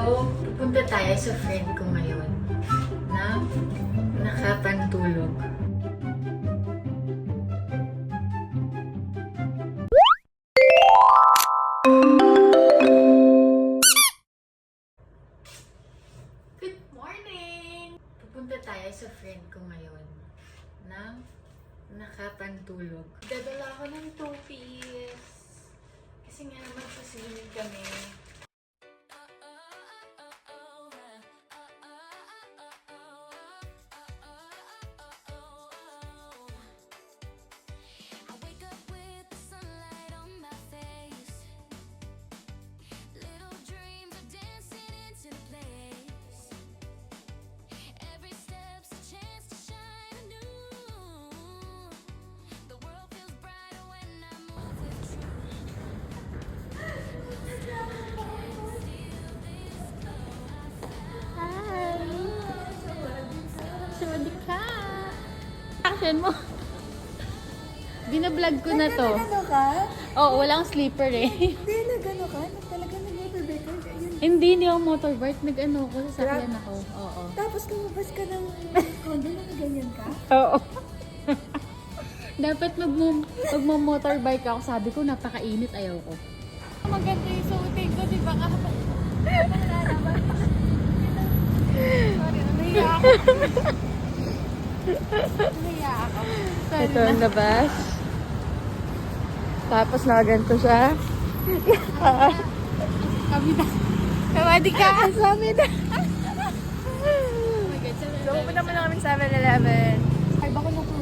So, pupunta tayo sa friend ko ngayon na nakapantulog. Good morning! Pupunta tayo sa friend ko ngayon na nakapantulog. Dadala ako ng 2-piece. Kasi nga naman sasingin kami. Sawadika! Action mo! Binablog ko na to. Nagano ka? Oo, walang sleeper eh. Hindi, nagano ka? Talaga nag-motorbike ka? Hindi ako motorbike. Nag-ano ko, sasakyan ako. Oo. Tapos lumabas ka ng condo na ganyan ka? Oo. Dapat magmo-motorbike ako. Sabi ko, napakainit. Ayaw ko. Maganda yung suotin ko, di ba? Wala naman. Sorry, nahiya ako. Nahiya ako. Ito ang labas. Tapos nakaganto siya. Kami na. Kawadi ka! Kami na. So, pupunta muna kami sa 7-Eleven. Ay, bako na po